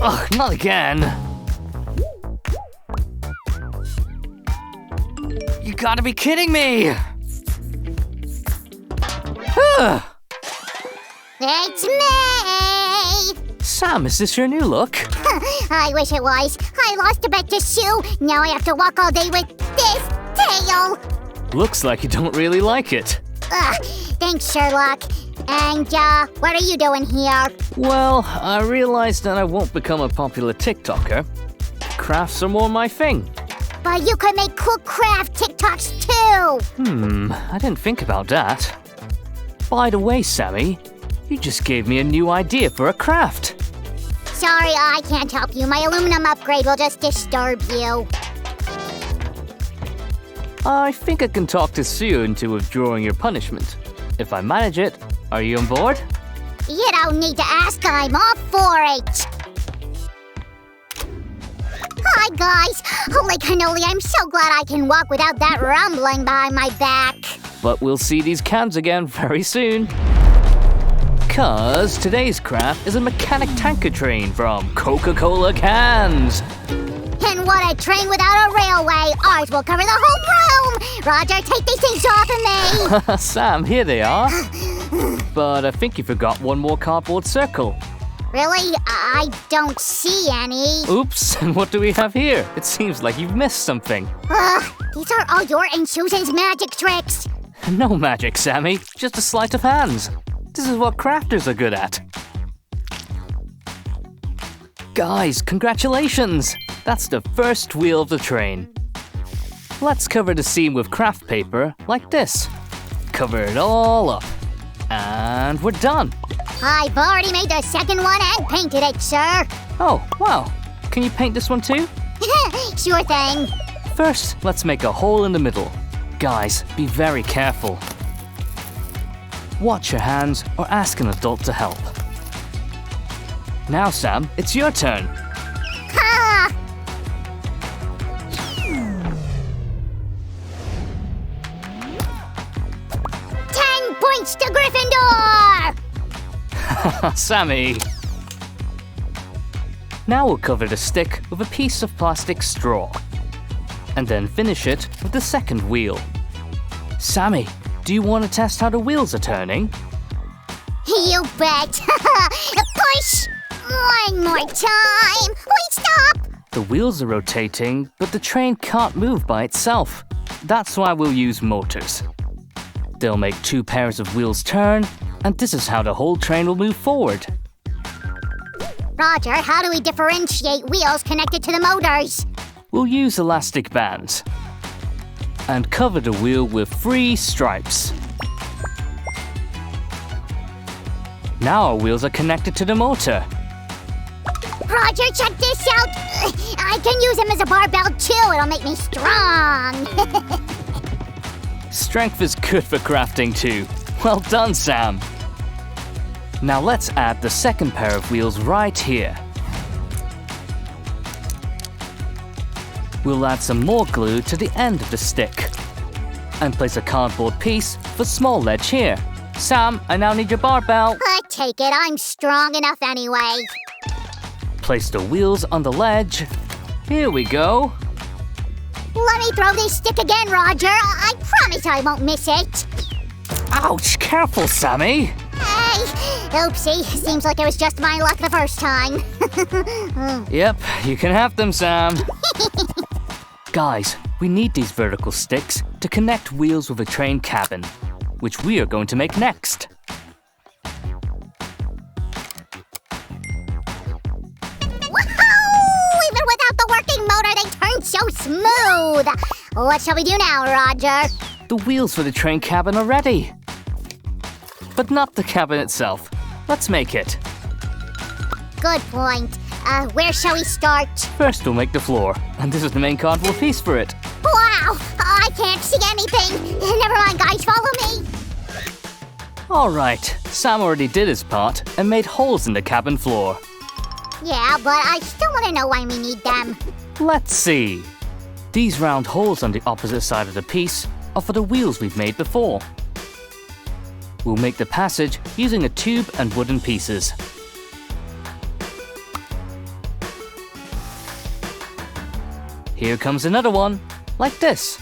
Ugh, not again. You gotta be kidding me! It's me! Sam, is this your new look? I wish it was. I lost a bet to Sue. Now I have to walk all day with this tail. Looks like you don't really like it. Thanks, Sherlock. And, what are you doing here? Well, I realized that I won't become a popular TikToker. Crafts are more my thing. But you could make cool craft TikToks too! I didn't think about that. By the way, Sammy, you just gave me a new idea for a craft. Sorry, I can't help you. My aluminum upgrade will just disturb you. I think I can talk to Sue into withdrawing your punishment. If I manage it, are you on board? You don't need to ask, I'm all for it! Hi, guys! Holy cannoli, I'm so glad I can walk without that rumbling behind my back. But we'll see these cans again very soon. 'Cause today's craft is a mechanic tanker train from Coca-Cola cans. And what a train without a railway! Ours will cover the whole room! Roger, take these things off of me! Sam, here they are. But I think you forgot one more cardboard circle. Really? I don't see any. Oops, and what do we have here? It seems like you've missed something. These are all your and Susan's magic tricks. No magic, Sammy. Just a sleight of hands. This is what crafters are good at. Guys, congratulations! That's the first wheel of the train. Let's cover the seam with craft paper like this. Cover it all up. And we're done. I've already made the second one and painted it, sir. Oh, wow. Can you paint this one too? Sure thing. First, let's make a hole in the middle. Guys, be very careful. Watch your hands or ask an adult to help. Now, Sam, it's your turn. Ha! 10 points to Gryffindor! Sammy! Now we'll cover the stick with a piece of plastic straw. And then finish it with the second wheel. Sammy, do you want to test how the wheels are turning? You bet! Push! One more time! Wait, stop! The wheels are rotating, but the train can't move by itself. That's why we'll use motors. They'll make 2 pairs of wheels turn, and this is how the whole train will move forward. Roger, how do we differentiate wheels connected to the motors? We'll use elastic bands. And cover the wheel with 3 stripes. Now our wheels are connected to the motor. Roger, check this out! I can use him as a barbell too, it'll make me strong! Strength is good for crafting too. Well done, Sam! Now let's add the second pair of wheels right here. We'll add some more glue to the end of the stick. And place a cardboard piece for small ledge here. Sam, I now need your barbell. I take it, I'm strong enough anyway. Place the wheels on the ledge. Here we go. Let me throw this stick again, Roger. I promise I won't miss it. Ouch! Careful, Sammy! Hey! Oopsie, seems like it was just my luck the first time. Yep, you can have them, Sam. Guys, we need these vertical sticks to connect wheels with a train cabin, which we are going to make next. Woohoo! Even without the working motor, they turn so smooth. What shall we do now, Roger? The wheels for the train cabin are ready. But not the cabin itself. Let's make it. Good point. Where shall we start? First, we'll make the floor, and this is the main cardboard piece for it. Wow! I can't see anything. Never mind, guys, follow me. Alright, Sam already did his part and made holes in the cabin floor. Yeah, but I still want to know why we need them. Let's see. These round holes on the opposite side of the piece are for the wheels we've made before. We'll make the passage using a tube and wooden pieces. Here comes another one, like this.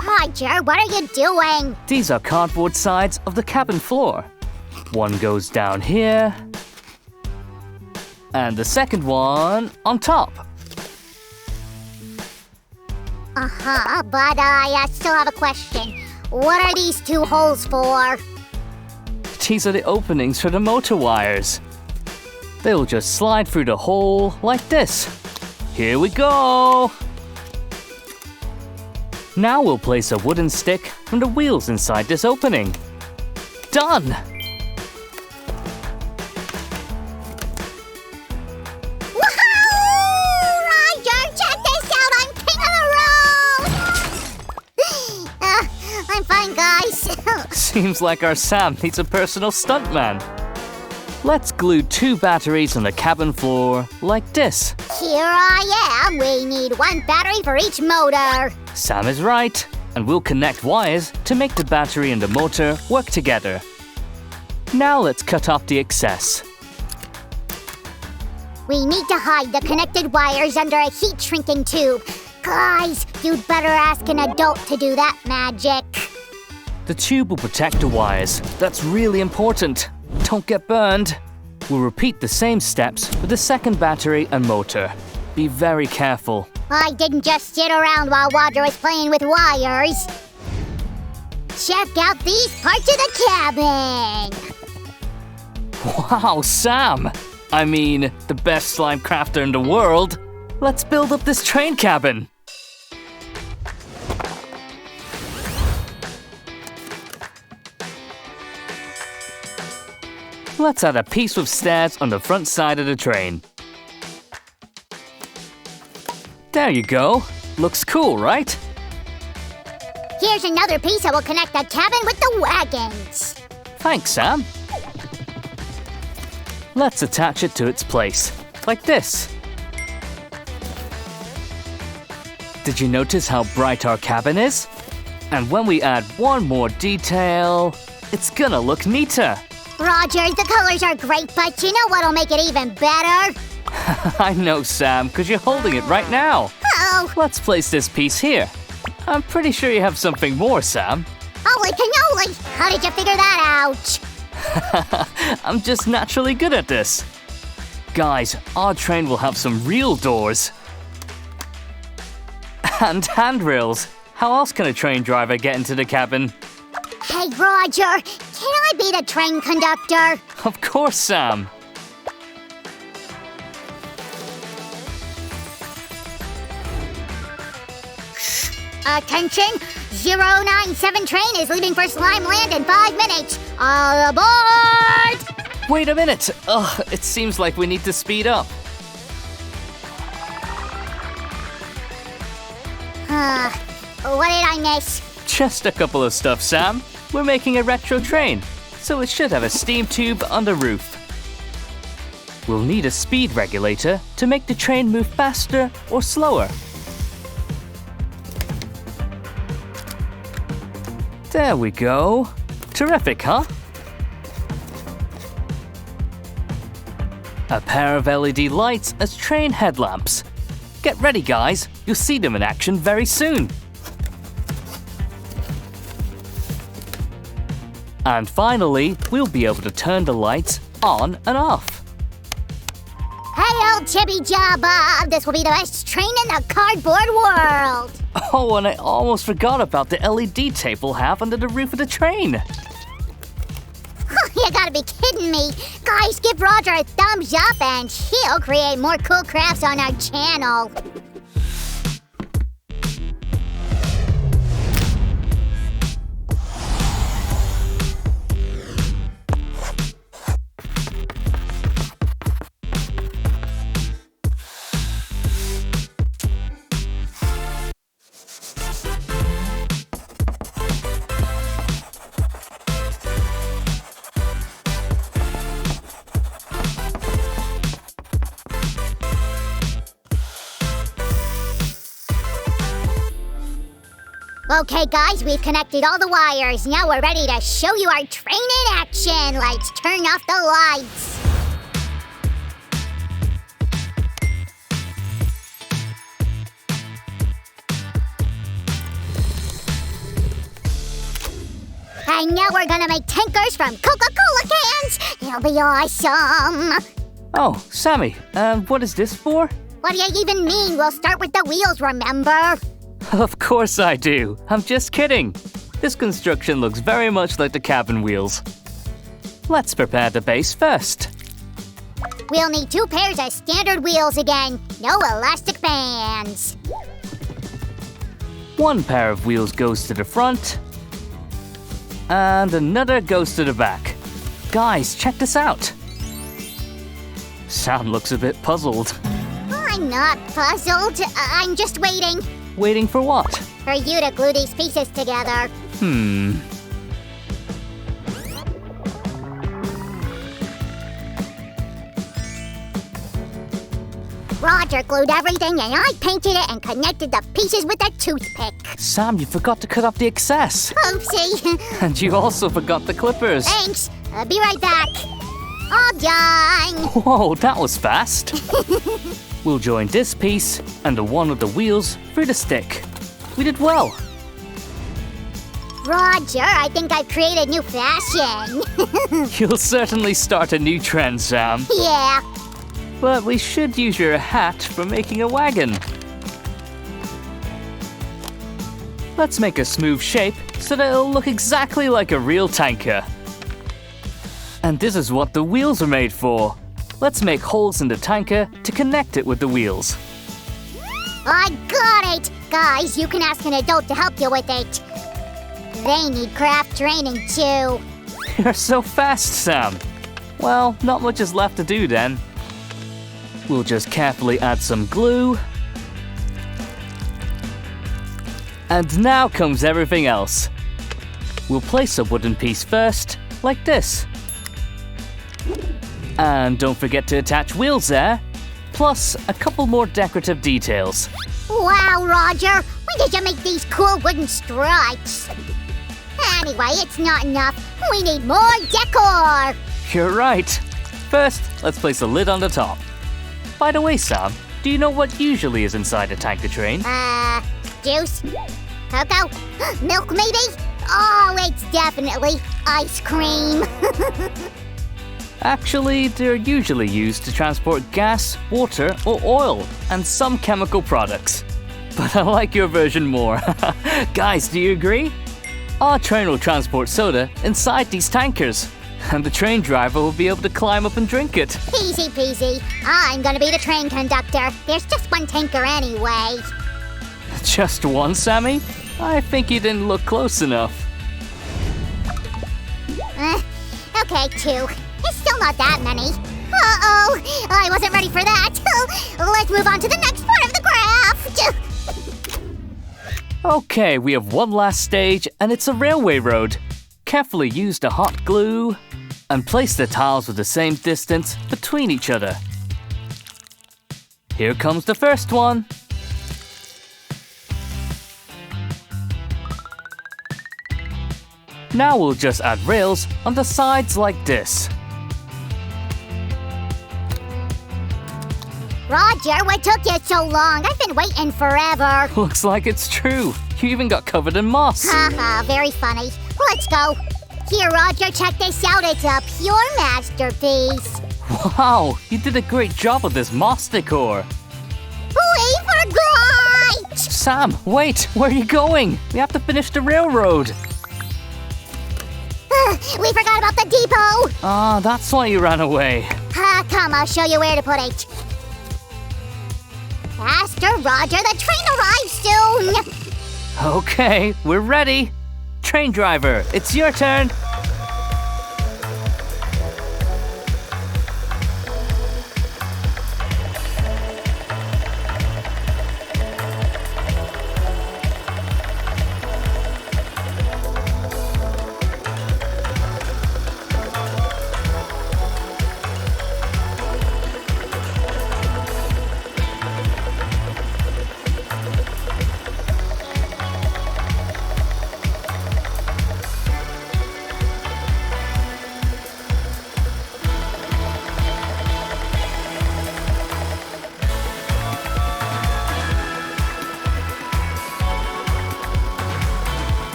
Roger, what are you doing? These are cardboard sides of the cabin floor. One goes down here, and the second one on top. But I still have a question. What are these two holes for? These are the openings for the motor wires. They'll just slide through the hole like this. Here we go! Now we'll place a wooden stick from the wheels inside this opening. Done! Seems like our Sam needs a personal stuntman. Let's glue 2 batteries on the cabin floor like this. Here I am. We need 1 battery for each motor. Sam is right, and we'll connect wires to make the battery and the motor work together. Now let's cut off the excess. We need to hide the connected wires under a heat shrinking tube. Guys, you'd better ask an adult to do that magic. The tube will protect the wires. That's really important. Don't get burned. We'll repeat the same steps with the second battery and motor. Be very careful. I didn't just sit around while Roger was playing with wires. Check out these parts of the cabin. Wow, Sam! I mean, the best slime crafter in the world. Let's build up this train cabin. Let's add a piece of stairs on the front side of the train. There you go. Looks cool, right? Here's another piece that will connect the cabin with the wagons. Thanks, Sam. Let's attach it to its place, like this. Did you notice how bright our cabin is? And when we add one more detail, it's gonna look neater. Roger, the colors are great, but you know what'll make it even better? I know, Sam, because you're holding it right now. Oh. Let's place this piece here. I'm pretty sure you have something more, Sam. Holy cannoli! How did you figure that out? I'm just naturally good at this. Guys, our train will have some real doors. And handrails. How else can a train driver get into the cabin? Hey, Roger, can I be the train conductor? Of course, Sam. Attention! 097 train is leaving for Slime Land in 5 minutes. All aboard! Wait a minute. Ugh, it seems like we need to speed up. What did I miss? Just a couple of stuff, Sam. We're making a retro train, so it should have a steam tube on the roof. We'll need a speed regulator to make the train move faster or slower. There we go. Terrific, huh? A pair of LED lights as train headlamps. Get ready, guys. You'll see them in action very soon. And finally, we'll be able to turn the lights on and off. Hey, old Chippy Jabba! This will be the best train in the cardboard world! Oh, and I almost forgot about the LED tape we'll have under the roof of the train. You gotta be kidding me! Guys, give Roger a thumbs up and he'll create more cool crafts on our channel. Okay, guys, we've connected all the wires. Now we're ready to show you our train in action. Let's turn off the lights. And now we're gonna make tankers from Coca-Cola cans! It'll be awesome! Oh, Sammy, what is this for? What do you even mean? We'll start with the wheels, remember? Of course I do. I'm just kidding. This construction looks very much like the cabin wheels. Let's prepare the base first. We'll need 2 pairs of standard wheels again. No elastic bands. 1 pair of wheels goes to the front, and another goes to the back. Guys, check this out. Sam looks a bit puzzled. I'm not puzzled. I'm just waiting. Waiting for what? For you to glue these pieces together. Roger glued everything and I painted it and connected the pieces with a toothpick. Sam, you forgot to cut off the excess. Oopsie. And you also forgot the clippers. Thanks. I'll be right back. All done. Whoa, that was fast. We'll join this piece and the one with the wheels through the stick. We did well. Roger, I think I've created new fashion. You'll certainly start a new trend, Sam. Yeah. But we should use your hat for making a wagon. Let's make a smooth shape so that it'll look exactly like a real tanker. And this is what the wheels are made for. Let's make holes in the tanker to connect it with the wheels. I got it! Guys, you can ask an adult to help you with it. They need craft training too. You're so fast, Sam. Well, not much is left to do then. We'll just carefully add some glue. And now comes everything else. We'll place a wooden piece first, like this. And don't forget to attach wheels there, plus a couple more decorative details. Wow, Roger! When did you make these cool wooden stripes? Anyway, it's not enough. We need more decor! You're right. First, let's place a lid on the top. By the way, Sam, do you know what usually is inside a tanker train? Juice? Cocoa? Milk, maybe? Oh, it's definitely ice cream. Actually, they're usually used to transport gas, water, or oil, and some chemical products. But I like your version more. Guys, do you agree? Our train will transport soda inside these tankers, and the train driver will be able to climb up and drink it. Easy peasy. I'm gonna be the train conductor. There's just one tanker anyway. Just one, Sammy? I think you didn't look close enough. Okay, 2. It's still not that many. Uh-oh, I wasn't ready for that. Let's move on to the next part of the craft. Okay, we have one last stage, and it's a railway road. Carefully use the hot glue and place the tiles with the same distance between each other. Here comes the first one. Now we'll just add rails on the sides like this. Roger, what took you so long? I've been waiting forever. Looks like it's true. You even got covered in moss. Haha, very funny. Let's go. Here, Roger, check this out. It's a pure masterpiece. Wow, you did a great job with this moss decor. We forgot! Sam, wait, where are you going? We have to finish the railroad. We forgot about the depot. Ah, that's why you ran away. Come, I'll show you where to put it. Faster, Roger, the train arrives soon. Okay, we're ready. Train driver, it's your turn.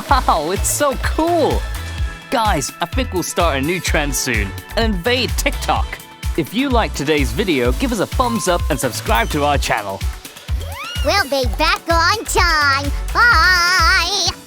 Wow, it's so cool! Guys, I think we'll start a new trend soon and invade TikTok. If you liked today's video, give us a thumbs up and subscribe to our channel. We'll be back on time. Bye!